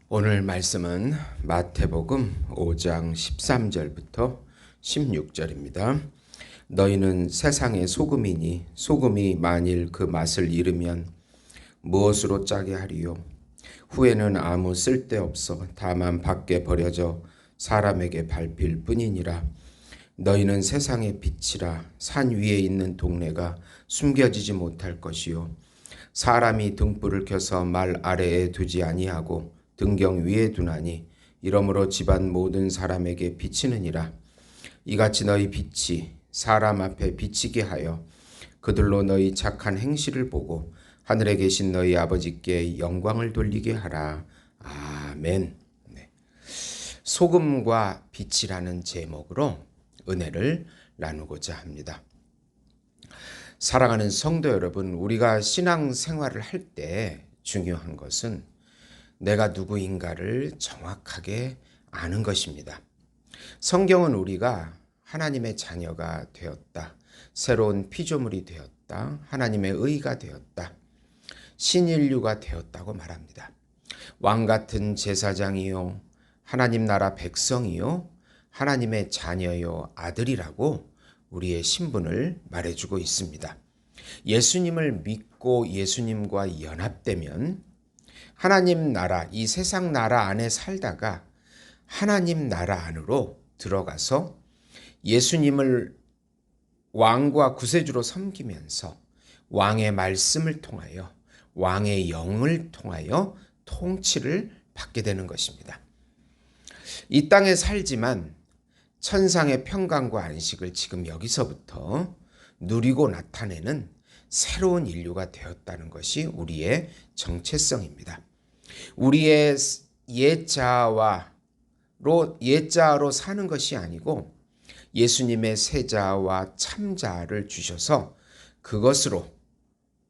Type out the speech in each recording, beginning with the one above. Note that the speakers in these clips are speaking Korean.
오늘 말씀은 마태복음 5장 13절부터 16절입니다. 너희는 세상의 소금이니 소금이 만일 그 맛을 잃으면 무엇으로 짜게 하리요? 후에는 아무 쓸데없어 다만 밖에 버려져 사람에게 밟힐 뿐이니라. 너희는 세상의 빛이라. 산 위에 있는 동네가 숨겨지지 못할 것이요 사람이 등불을 켜서 말 아래에 두지 아니하고 등경 위에 두나니 이러므로 집안 모든 사람에게 비치느니라. 이같이 너희 빛이 사람 앞에 비치게 하여 그들로 너희 착한 행실을 보고 하늘에 계신 너희 아버지께 영광을 돌리게 하라. 아멘. 네. 소금과 빛이라는 제목으로 은혜를 나누고자 합니다. 사랑하는 성도 여러분, 우리가 신앙 생활을 할 때 중요한 것은 내가 누구인가를 정확하게 아는 것입니다. 성경은 우리가 하나님의 자녀가 되었다, 새로운 피조물이 되었다, 하나님의 의가 되었다, 신인류가 되었다고 말합니다. 왕같은 제사장이요, 하나님 나라 백성이요, 하나님의 자녀요, 아들이라고 우리의 신분을 말해주고 있습니다. 예수님을 믿고 예수님과 연합되면 하나님 나라, 이 세상 나라 안에 살다가 하나님 나라 안으로 들어가서 예수님을 왕과 구세주로 섬기면서 왕의 말씀을 통하여 왕의 영을 통하여 통치를 받게 되는 것입니다. 이 땅에 살지만 천상의 평강과 안식을 지금 여기서부터 누리고 나타내는 새로운 인류가 되었다는 것이 우리의 정체성입니다. 우리의 옛자로 사는 것이 아니고 예수님의 새자와 참자를 주셔서 그것으로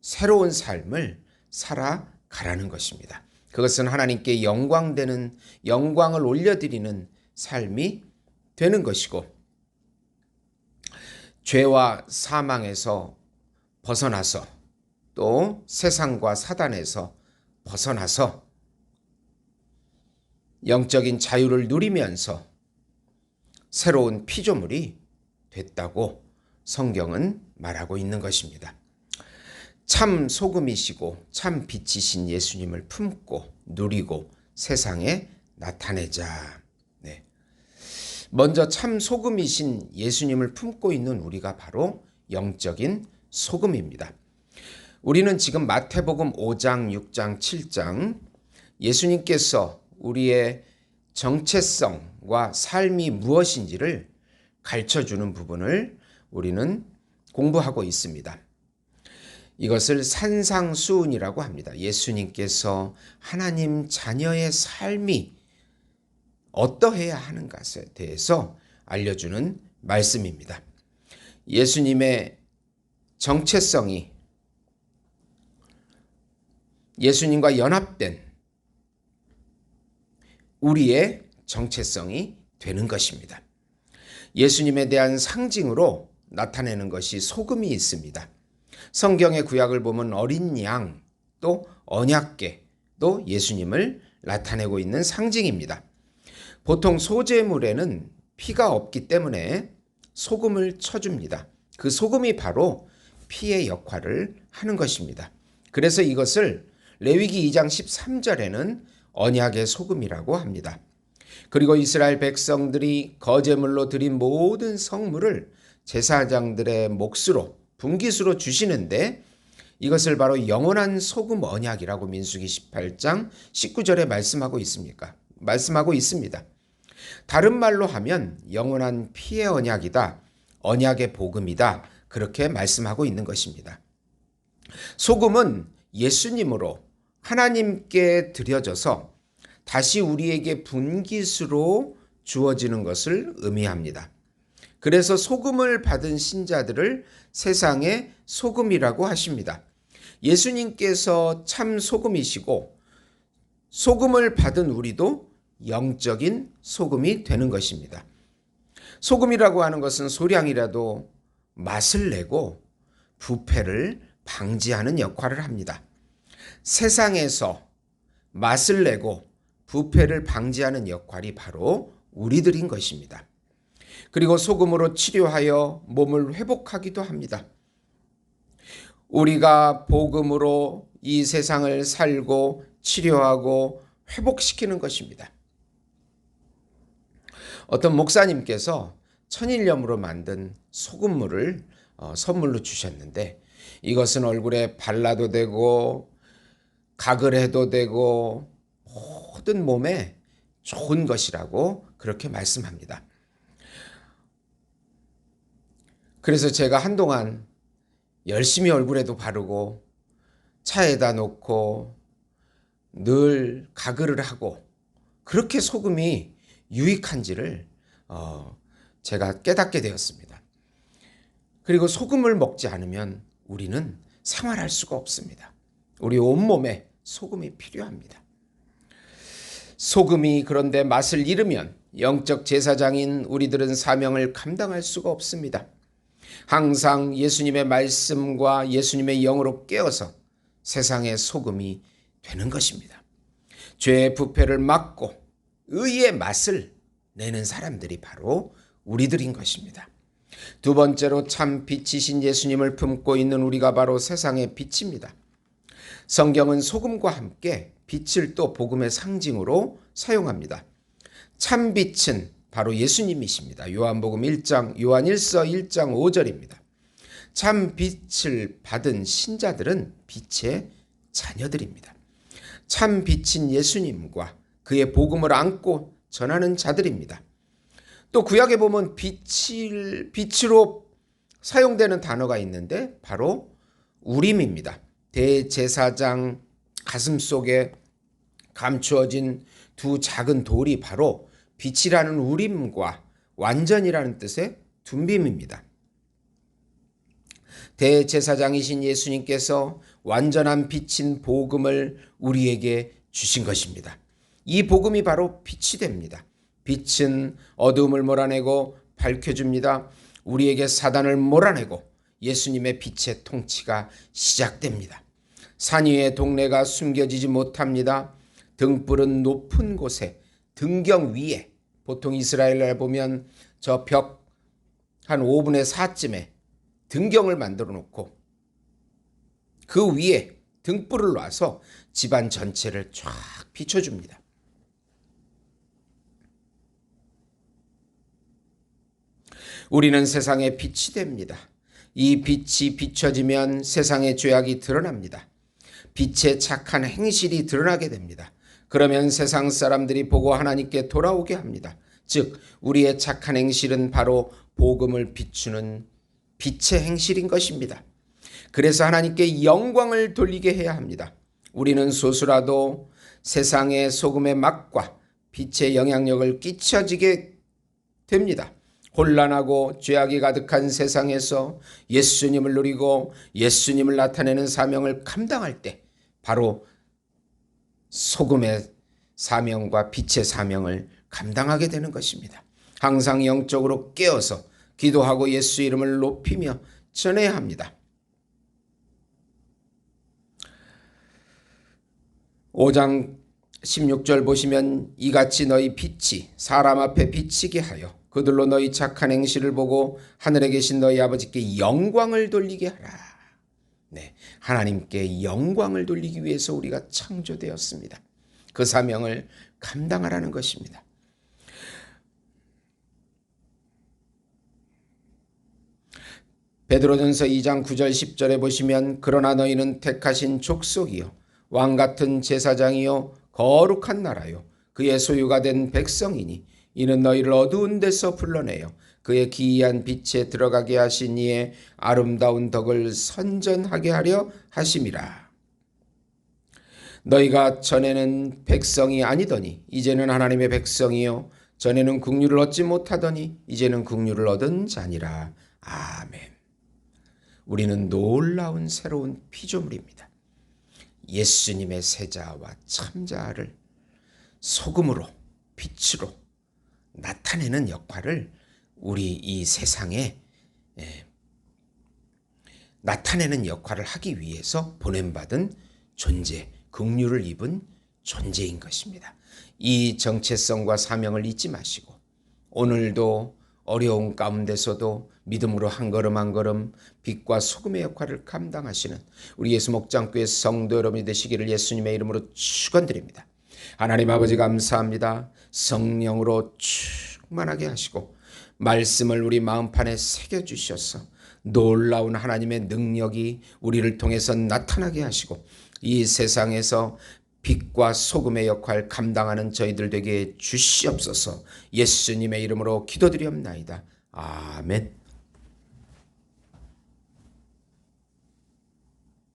새로운 삶을 살아가라는 것입니다. 그것은 하나님께 영광을 올려드리는 삶이 되는 것이고, 죄와 사망에서 벗어나서 또 세상과 사단에서 벗어나서 영적인 자유를 누리면서 새로운 피조물이 됐다고 성경은 말하고 있는 것입니다. 참 소금이시고 참 빛이신 예수님을 품고 누리고 세상에 나타내자. 네. 먼저 참 소금이신 예수님을 품고 있는 우리가 바로 영적인 소금입니다. 우리는 지금 마태복음 5장, 6장, 7장 예수님께서 우리의 정체성과 삶이 무엇인지를 가르쳐주는 부분을 우리는 공부하고 있습니다. 이것을 산상수훈이라고 합니다. 예수님께서 하나님 자녀의 삶이 어떠해야 하는 것에 대해서 알려주는 말씀입니다. 예수님의 정체성이 예수님과 연합된 우리의 정체성이 되는 것입니다. 예수님에 대한 상징으로 나타내는 것이 소금이 있습니다. 성경의 구약을 보면 어린 양, 또 언약궤, 또 예수님을 나타내고 있는 상징입니다. 보통 소제물에는 피가 없기 때문에 소금을 쳐줍니다. 그 소금이 바로 피의 역할을 하는 것입니다. 그래서 이것을 레위기 2장 13절에는 언약의 소금이라고 합니다. 그리고 이스라엘 백성들이 거제물로 드린 모든 성물을 제사장들의 몫으로 분깃으로 주시는데 이것을 바로 영원한 소금 언약이라고 민수기 18장 19절에 말씀하고 있습니다. 다른 말로 하면 영원한 피의 언약이다, 언약의 복음이다, 그렇게 말씀하고 있는 것입니다. 소금은 예수님으로 하나님께 드려져서 다시 우리에게 분깃으로 주어지는 것을 의미합니다. 그래서 소금을 받은 신자들을 세상의 소금이라고 하십니다. 예수님께서 참 소금이시고 소금을 받은 우리도 영적인 소금이 되는 것입니다. 소금이라고 하는 것은 소량이라도 맛을 내고 부패를 방지하는 역할을 합니다. 세상에서 맛을 내고 부패를 방지하는 역할이 바로 우리들인 것입니다. 그리고 소금으로 치료하여 몸을 회복하기도 합니다. 우리가 복음으로 이 세상을 살고 치료하고 회복시키는 것입니다. 어떤 목사님께서 천일염으로 만든 소금물을 선물로 주셨는데, 이것은 얼굴에 발라도 되고 각을 해도 되고 모든 몸에 좋은 것이라고 그렇게 말씀합니다. 그래서 제가 한동안 열심히 얼굴에도 바르고 차에다 놓고 늘 가글을 하고 그렇게 소금이 유익한지를 제가 깨닫게 되었습니다. 그리고 소금을 먹지 않으면 우리는 생활할 수가 없습니다. 우리 온몸에 소금이 필요합니다. 소금이 그런데 맛을 잃으면 영적 제사장인 우리들은 사명을 감당할 수가 없습니다. 항상 예수님의 말씀과 예수님의 영으로 깨어서 세상의 소금이 되는 것입니다. 죄의 부패를 막고 의의 맛을 내는 사람들이 바로 우리들인 것입니다. 두 번째로 참 빛이신 예수님을 품고 있는 우리가 바로 세상의 빛입니다. 성경은 소금과 함께 빛을 또 복음의 상징으로 사용합니다. 참 빛은 바로 예수님이십니다. 요한 1서 1장 5절입니다. 참 빛을 받은 신자들은 빛의 자녀들입니다. 참 빛인 예수님과 그의 복음을 안고 전하는 자들입니다. 또 구약에 보면 빛으로 사용되는 단어가 있는데 바로 우림입니다. 대제사장 가슴속에 감추어진 두 작은 돌이 바로 빛이라는 우림과 완전이라는 뜻의 둠빔입니다. 대제사장이신 예수님께서 완전한 빛인 복음을 우리에게 주신 것입니다. 이 복음이 바로 빛이 됩니다. 빛은 어두움을 몰아내고 밝혀줍니다. 우리에게 사단을 몰아내고 예수님의 빛의 통치가 시작됩니다. 산 위의 동네가 숨겨지지 못합니다. 등불은 높은 곳에 등경 위에, 보통 이스라엘에 보면 저 벽 한 5분의 4쯤에 등경을 만들어 놓고 그 위에 등불을 놔서 집안 전체를 쫙 비춰줍니다. 우리는 세상의 빛이 됩니다. 이 빛이 비춰지면 세상의 죄악이 드러납니다. 빛의 착한 행실이 드러나게 됩니다. 그러면 세상 사람들이 보고 하나님께 돌아오게 합니다. 즉 우리의 착한 행실은 바로 복음을 비추는 빛의 행실인 것입니다. 그래서 하나님께 영광을 돌리게 해야 합니다. 우리는 소수라도 세상의 소금의 맛과 빛의 영향력을 끼쳐지게 됩니다. 혼란하고 죄악이 가득한 세상에서 예수님을 누리고 예수님을 나타내는 사명을 감당할 때 바로 소금의 사명과 빛의 사명을 감당하게 되는 것입니다. 항상 영적으로 깨어서 기도하고 예수 이름을 높이며 전해야 합니다. 5장 16절 보시면 이같이 너희 빛이 사람 앞에 비치게 하여 그들로 너희 착한 행실을 보고 하늘에 계신 너희 아버지께 영광을 돌리게 하라. 네, 하나님께 영광을 돌리기 위해서 우리가 창조되었습니다. 그 사명을 감당하라는 것입니다. 베드로전서 2장 9절 10절에 보시면 그러나 너희는 택하신 족속이요 왕같은 제사장이요 거룩한 나라요 그의 소유가 된 백성이니 이는 너희를 어두운 데서 불러내어 그의 기이한 빛에 들어가게 하신 이의 아름다운 덕을 선전하게 하려 하심이라. 너희가 전에는 백성이 아니더니 이제는 하나님의 백성이요 전에는 국류를 얻지 못하더니 이제는 국류를 얻은 자니라. 아멘. 우리는 놀라운 새로운 피조물입니다. 예수님의 세자와 참자를 소금으로 빛으로 나타내는 역할을 우리 이 세상에 나타내는 역할을 하기 위해서 보냄받은 존재, 긍휼을 입은 존재인 것입니다. 이 정체성과 사명을 잊지 마시고 오늘도 어려운 가운데서도 믿음으로 한 걸음 한 걸음 빛과 소금의 역할을 감당하시는 우리 예수 목장교회 성도 여러분이 되시기를 예수님의 이름으로 축원드립니다. 하나님 아버지 감사합니다. 성령으로 충만하게 하시고 말씀을 우리 마음판에 새겨주셔서 놀라운 하나님의 능력이 우리를 통해서 나타나게 하시고 이 세상에서 빛과 소금의 역할 감당하는 저희들 되게 주시옵소서. 예수님의 이름으로 기도드리옵나이다. 아멘.